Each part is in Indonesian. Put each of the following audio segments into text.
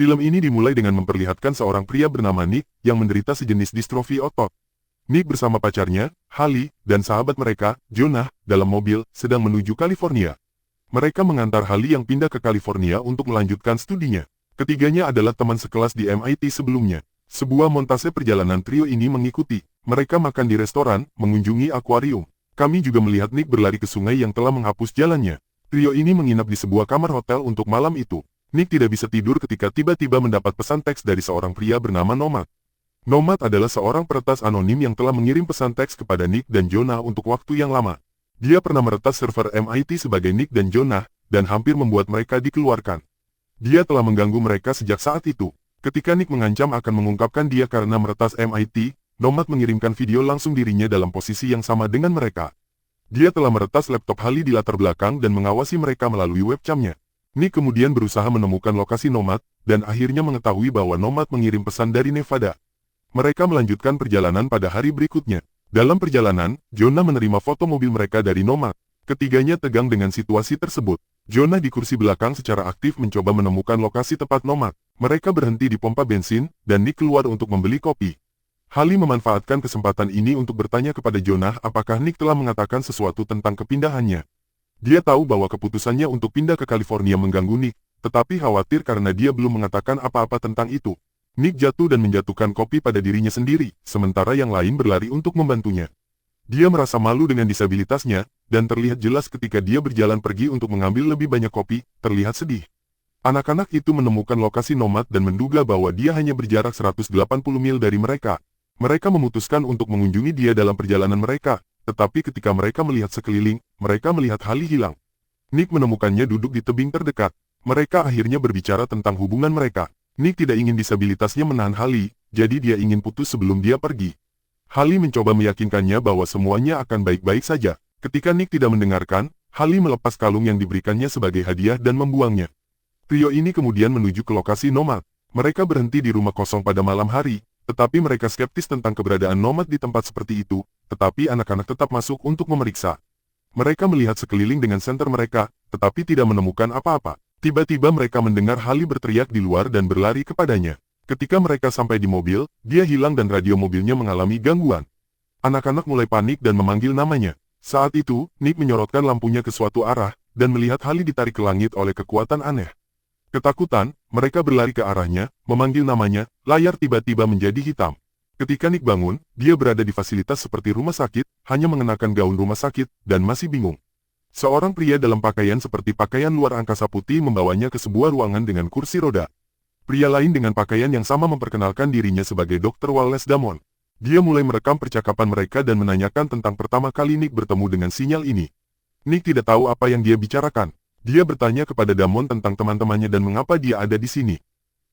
Film ini dimulai dengan memperlihatkan seorang pria bernama Nick yang menderita sejenis distrofi otot. Nick bersama pacarnya, Hallie, dan sahabat mereka, Jonah, dalam mobil, sedang menuju California. Mereka mengantar Hallie yang pindah ke California untuk melanjutkan studinya. Ketiganya adalah teman sekelas di MIT sebelumnya. Sebuah montase perjalanan trio ini mengikuti. Mereka makan di restoran, mengunjungi akuarium. Kami juga melihat Nick berlari ke sungai yang telah menghapus jalannya. Trio ini menginap di sebuah kamar hotel untuk malam itu. Nick tidak bisa tidur ketika tiba-tiba mendapat pesan teks dari seorang pria bernama Nomad. Nomad adalah seorang peretas anonim yang telah mengirim pesan teks kepada Nick dan Jonah untuk waktu yang lama. Dia pernah meretas server MIT sebagai Nick dan Jonah, dan hampir membuat mereka dikeluarkan. Dia telah mengganggu mereka sejak saat itu. Ketika Nick mengancam akan mengungkapkan dia karena meretas MIT, Nomad mengirimkan video langsung dirinya dalam posisi yang sama dengan mereka. Dia telah meretas laptop Hallie di latar belakang dan mengawasi mereka melalui webcamnya. Nick kemudian berusaha menemukan lokasi Nomad, dan akhirnya mengetahui bahwa Nomad mengirim pesan dari Nevada. Mereka melanjutkan perjalanan pada hari berikutnya. Dalam perjalanan, Jonah menerima foto mobil mereka dari Nomad. Ketiganya tegang dengan situasi tersebut. Jonah di kursi belakang secara aktif mencoba menemukan lokasi tepat Nomad. Mereka berhenti di pompa bensin, dan Nick keluar untuk membeli kopi. Hallie memanfaatkan kesempatan ini untuk bertanya kepada Jonah apakah Nick telah mengatakan sesuatu tentang kepindahannya. Dia tahu bahwa keputusannya untuk pindah ke California mengganggu Nick, tetapi khawatir karena dia belum mengatakan apa-apa tentang itu. Nick jatuh dan menjatuhkan kopi pada dirinya sendiri, sementara yang lain berlari untuk membantunya. Dia merasa malu dengan disabilitasnya, dan terlihat jelas ketika dia berjalan pergi untuk mengambil lebih banyak kopi, terlihat sedih. Anak-anak itu menemukan lokasi Nomad dan menduga bahwa dia hanya berjarak 180 mil dari mereka. Mereka memutuskan untuk mengunjungi dia dalam perjalanan mereka. Tetapi ketika mereka melihat sekeliling, mereka melihat Hallie hilang. Nick menemukannya duduk di tebing terdekat. Mereka akhirnya berbicara tentang hubungan mereka. Nick tidak ingin disabilitasnya menahan Hallie, jadi dia ingin putus sebelum dia pergi. Hallie mencoba meyakinkannya bahwa semuanya akan baik-baik saja. Ketika Nick tidak mendengarkan, Hallie melepas kalung yang diberikannya sebagai hadiah dan membuangnya. Trio ini kemudian menuju ke lokasi Nomad. Mereka berhenti di rumah kosong pada malam hari, tetapi mereka skeptis tentang keberadaan Nomad di tempat seperti itu. Tetapi anak-anak tetap masuk untuk memeriksa. Mereka melihat sekeliling dengan senter mereka, tetapi tidak menemukan apa-apa. Tiba-tiba mereka mendengar Hallie berteriak di luar dan berlari kepadanya. Ketika mereka sampai di mobil, dia hilang dan radio mobilnya mengalami gangguan. Anak-anak mulai panik dan memanggil namanya. Saat itu, Nick menyorotkan lampunya ke suatu arah, dan melihat Hallie ditarik ke langit oleh kekuatan aneh. Ketakutan, mereka berlari ke arahnya, memanggil namanya, layar tiba-tiba menjadi hitam. Ketika Nick bangun, dia berada di fasilitas seperti rumah sakit, hanya mengenakan gaun rumah sakit, dan masih bingung. Seorang pria dalam pakaian seperti pakaian luar angkasa putih membawanya ke sebuah ruangan dengan kursi roda. Pria lain dengan pakaian yang sama memperkenalkan dirinya sebagai Dr. Wallace Damon. Dia mulai merekam percakapan mereka dan menanyakan tentang pertama kali Nick bertemu dengan sinyal ini. Nick tidak tahu apa yang dia bicarakan. Dia bertanya kepada Damon tentang teman-temannya dan mengapa dia ada di sini.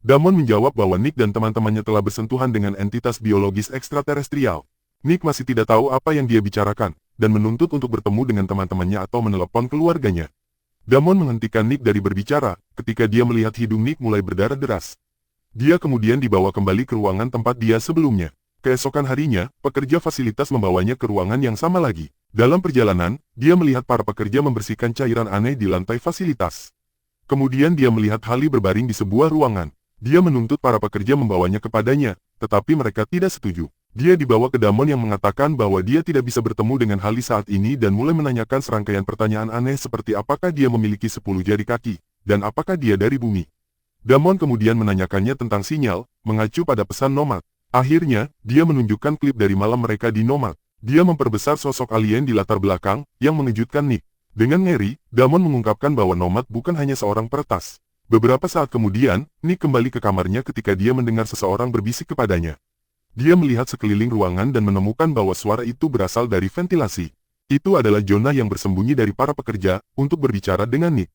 Damon menjawab bahwa Nick dan teman-temannya telah bersentuhan dengan entitas biologis ekstraterestrial. Nick masih tidak tahu apa yang dia bicarakan, dan menuntut untuk bertemu dengan teman-temannya atau menelepon keluarganya. Damon menghentikan Nick dari berbicara, ketika dia melihat hidung Nick mulai berdarah deras. Dia kemudian dibawa kembali ke ruangan tempat dia sebelumnya. Keesokan harinya, pekerja fasilitas membawanya ke ruangan yang sama lagi. Dalam perjalanan, dia melihat para pekerja membersihkan cairan aneh di lantai fasilitas. Kemudian dia melihat Hallie berbaring di sebuah ruangan. Dia menuntut para pekerja membawanya kepadanya, tetapi mereka tidak setuju. Dia dibawa ke Damon yang mengatakan bahwa dia tidak bisa bertemu dengan Hallie saat ini dan mulai menanyakan serangkaian pertanyaan aneh seperti apakah dia memiliki 10 jari kaki, dan apakah dia dari bumi. Damon kemudian menanyakannya tentang sinyal, mengacu pada pesan Nomad. Akhirnya, dia menunjukkan klip dari malam mereka di Nomad. Dia memperbesar sosok alien di latar belakang, yang mengejutkan Nick. Dengan ngeri, Damon mengungkapkan bahwa Nomad bukan hanya seorang peretas. Beberapa saat kemudian, Nick kembali ke kamarnya ketika dia mendengar seseorang berbisik kepadanya. Dia melihat sekeliling ruangan dan menemukan bahwa suara itu berasal dari ventilasi. Itu adalah Jonah yang bersembunyi dari para pekerja, untuk berbicara dengan Nick.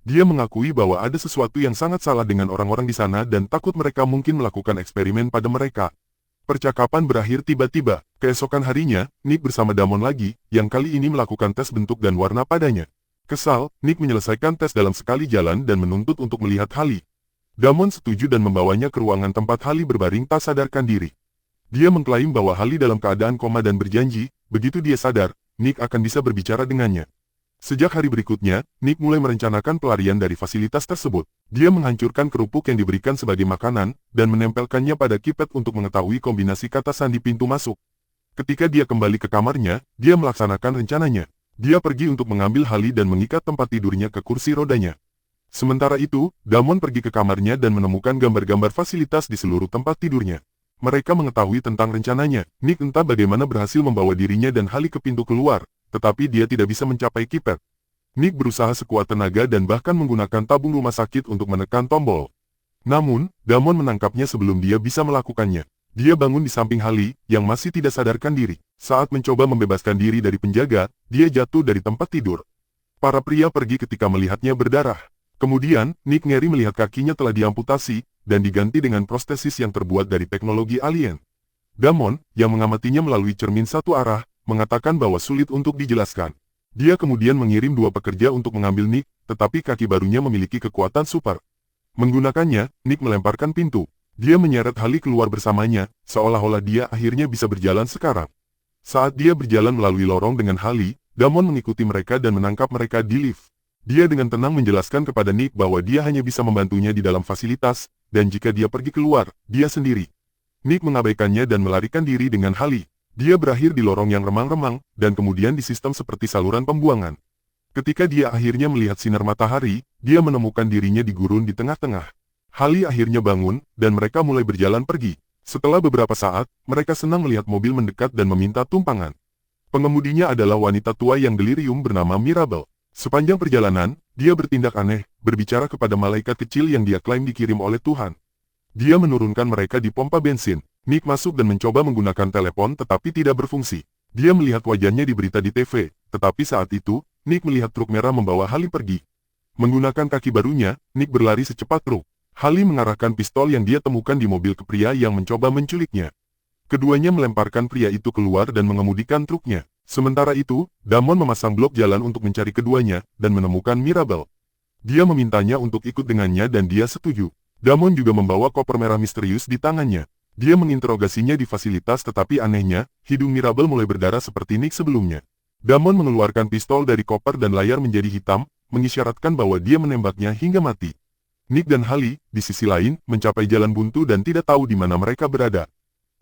Dia mengakui bahwa ada sesuatu yang sangat salah dengan orang-orang di sana dan takut mereka mungkin melakukan eksperimen pada mereka. Percakapan berakhir tiba-tiba. Keesokan harinya, Nick bersama Damon lagi, yang kali ini melakukan tes bentuk dan warna padanya. Kesal, Nick menyelesaikan tes dalam sekali jalan dan menuntut untuk melihat Hallie. Damon setuju dan membawanya ke ruangan tempat Hallie berbaring tak sadarkan diri. Dia mengklaim bahwa Hallie dalam keadaan koma dan berjanji, begitu dia sadar, Nick akan bisa berbicara dengannya. Sejak hari berikutnya, Nick mulai merencanakan pelarian dari fasilitas tersebut. Dia menghancurkan kerupuk yang diberikan sebagai makanan, dan menempelkannya pada keypad untuk mengetahui kombinasi kata sandi pintu masuk. Ketika dia kembali ke kamarnya, dia melaksanakan rencananya. Dia pergi untuk mengambil Hallie dan mengikat tempat tidurnya ke kursi rodanya. Sementara itu, Damon pergi ke kamarnya dan menemukan gambar-gambar fasilitas di seluruh tempat tidurnya. Mereka mengetahui tentang rencananya. Nick entah bagaimana berhasil membawa dirinya dan Hallie ke pintu keluar, tetapi dia tidak bisa mencapai keypad. Nick berusaha sekuat tenaga dan bahkan menggunakan tabung rumah sakit untuk menekan tombol. Namun, Damon menangkapnya sebelum dia bisa melakukannya. Dia bangun di samping Hallie, yang masih tidak sadarkan diri. Saat mencoba membebaskan diri dari penjaga, dia jatuh dari tempat tidur. Para pria pergi ketika melihatnya berdarah. Kemudian, Nick ngeri melihat kakinya telah diamputasi, dan diganti dengan prostesis yang terbuat dari teknologi alien. Damon, yang mengamatinya melalui cermin satu arah, mengatakan bahwa sulit untuk dijelaskan. Dia kemudian mengirim dua pekerja untuk mengambil Nick, tetapi kaki barunya memiliki kekuatan super. Menggunakannya, Nick melemparkan pintu. Dia menyeret Hallie keluar bersamanya, seolah-olah dia akhirnya bisa berjalan sekarang. Saat dia berjalan melalui lorong dengan Hallie, Damon mengikuti mereka dan menangkap mereka di lift. Dia dengan tenang menjelaskan kepada Nick bahwa dia hanya bisa membantunya di dalam fasilitas, dan jika dia pergi keluar, dia sendiri. Nick mengabaikannya dan melarikan diri dengan Hallie. Dia berakhir di lorong yang remang-remang, dan kemudian di sistem seperti saluran pembuangan. Ketika dia akhirnya melihat sinar matahari, dia menemukan dirinya di gurun di tengah-tengah. Hallie akhirnya bangun, dan mereka mulai berjalan pergi. Setelah beberapa saat, mereka senang melihat mobil mendekat dan meminta tumpangan. Pengemudinya adalah wanita tua yang delirium bernama Mirabel. Sepanjang perjalanan, dia bertindak aneh, berbicara kepada malaikat kecil yang dia klaim dikirim oleh Tuhan. Dia menurunkan mereka di pompa bensin. Nick masuk dan mencoba menggunakan telepon tetapi tidak berfungsi. Dia melihat wajahnya di berita di TV, tetapi saat itu, Nick melihat truk merah membawa Hallie pergi. Menggunakan kaki barunya, Nick berlari secepat truk. Hallie mengarahkan pistol yang dia temukan di mobil ke pria yang mencoba menculiknya. Keduanya melemparkan pria itu keluar dan mengemudikan truknya. Sementara itu, Damon memasang blok jalan untuk mencari keduanya, dan menemukan Mirabel. Dia memintanya untuk ikut dengannya dan dia setuju. Damon juga membawa koper merah misterius di tangannya. Dia menginterogasinya di fasilitas tetapi anehnya, hidung Mirabel mulai berdarah seperti Nick sebelumnya. Damon mengeluarkan pistol dari koper dan layar menjadi hitam, mengisyaratkan bahwa dia menembaknya hingga mati. Nick dan Hallie, di sisi lain, mencapai jalan buntu dan tidak tahu di mana mereka berada.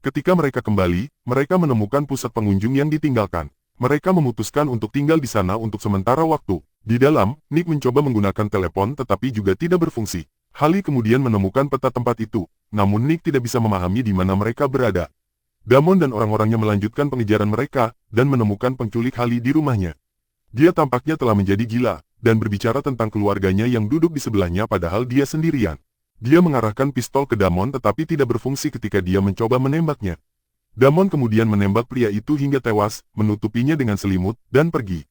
Ketika mereka kembali, mereka menemukan pusat pengunjung yang ditinggalkan. Mereka memutuskan untuk tinggal di sana untuk sementara waktu. Di dalam, Nick mencoba menggunakan telepon tetapi juga tidak berfungsi. Hallie kemudian menemukan peta tempat itu, namun Nick tidak bisa memahami di mana mereka berada. Damon dan orang-orangnya melanjutkan pengejaran mereka, dan menemukan penculik Hallie di rumahnya. Dia tampaknya telah menjadi gila, dan berbicara tentang keluarganya yang duduk di sebelahnya padahal dia sendirian. Dia mengarahkan pistol ke Damon tetapi tidak berfungsi ketika dia mencoba menembaknya. Damon kemudian menembak pria itu hingga tewas, menutupinya dengan selimut, dan pergi.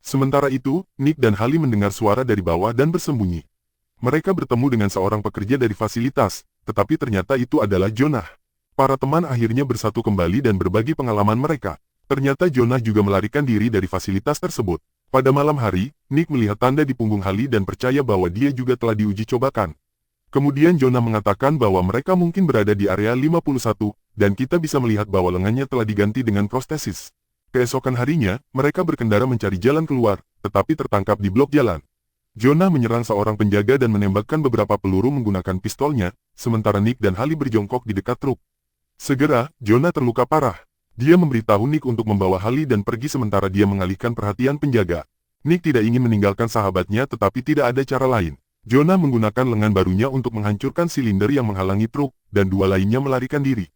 Sementara itu, Nick dan Hallie mendengar suara dari bawah dan bersembunyi. Mereka bertemu dengan seorang pekerja dari fasilitas, tetapi ternyata itu adalah Jonah. Para teman akhirnya bersatu kembali dan berbagi pengalaman mereka. Ternyata Jonah juga melarikan diri dari fasilitas tersebut. Pada malam hari, Nick melihat tanda di punggung Hallie dan percaya bahwa dia juga telah diuji cobakan. Kemudian Jonah mengatakan bahwa mereka mungkin berada di area 51, dan kita bisa melihat bahwa lengannya telah diganti dengan prostesis. Keesokan harinya, mereka berkendara mencari jalan keluar, tetapi tertangkap di blok jalan. Jonah menyerang seorang penjaga dan menembakkan beberapa peluru menggunakan pistolnya, sementara Nick dan Hallie berjongkok di dekat truk. Segera, Jonah terluka parah. Dia memberitahu Nick untuk membawa Hallie dan pergi sementara dia mengalihkan perhatian penjaga. Nick tidak ingin meninggalkan sahabatnya tetapi tidak ada cara lain. Jonah menggunakan lengan barunya untuk menghancurkan silinder yang menghalangi truk, dan dua lainnya melarikan diri.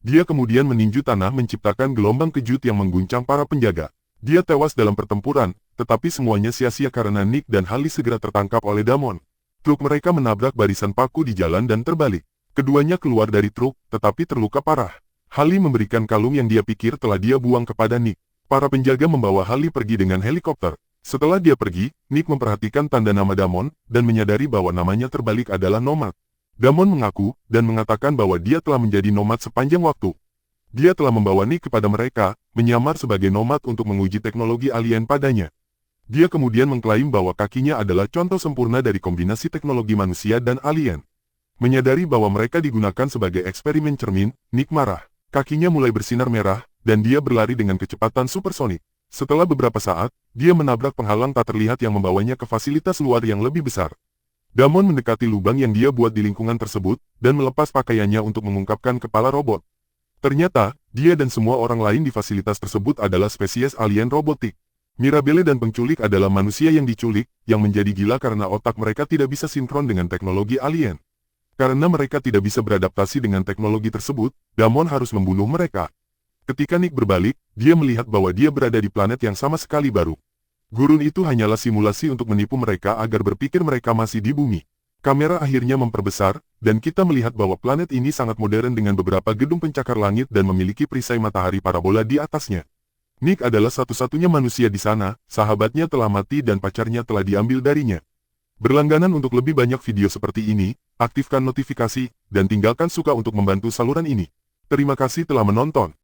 Dia kemudian meninju tanah menciptakan gelombang kejut yang mengguncang para penjaga. Dia tewas dalam pertempuran, tetapi semuanya sia-sia karena Nick dan Hallie segera tertangkap oleh Damon. Truk mereka menabrak barisan paku di jalan dan terbalik. Keduanya keluar dari truk, tetapi terluka parah. Hallie memberikan kalung yang dia pikir telah dia buang kepada Nick. Para penjaga membawa Hallie pergi dengan helikopter. Setelah dia pergi, Nick memperhatikan tanda nama Damon, dan menyadari bahwa namanya terbalik adalah nomad. Damon mengaku, dan mengatakan bahwa dia telah menjadi nomad sepanjang waktu. Dia telah membawa Nick kepada mereka, menyamar sebagai nomad untuk menguji teknologi alien padanya. Dia kemudian mengklaim bahwa kakinya adalah contoh sempurna dari kombinasi teknologi manusia dan alien. Menyadari bahwa mereka digunakan sebagai eksperimen cermin, Nick marah. Kakinya mulai bersinar merah, dan dia berlari dengan kecepatan supersonik. Setelah beberapa saat, dia menabrak penghalang tak terlihat yang membawanya ke fasilitas luar yang lebih besar. Damon mendekati lubang yang dia buat di lingkungan tersebut, dan melepas pakaiannya untuk mengungkapkan kepala robot. Ternyata, dia dan semua orang lain di fasilitas tersebut adalah spesies alien robotik. Mirabelle dan penculik adalah manusia yang diculik, yang menjadi gila karena otak mereka tidak bisa sinkron dengan teknologi alien. Karena mereka tidak bisa beradaptasi dengan teknologi tersebut, Damon harus membunuh mereka. Ketika Nick berbalik, dia melihat bahwa dia berada di planet yang sama sekali baru. Gurun itu hanyalah simulasi untuk menipu mereka agar berpikir mereka masih di bumi. Kamera akhirnya memperbesar, dan kita melihat bahwa planet ini sangat modern dengan beberapa gedung pencakar langit dan memiliki perisai matahari parabola di atasnya. Nick adalah satu-satunya manusia di sana, sahabatnya telah mati dan pacarnya telah diambil darinya. Berlangganan untuk lebih banyak video seperti ini, aktifkan notifikasi, dan tinggalkan suka untuk membantu saluran ini. Terima kasih telah menonton.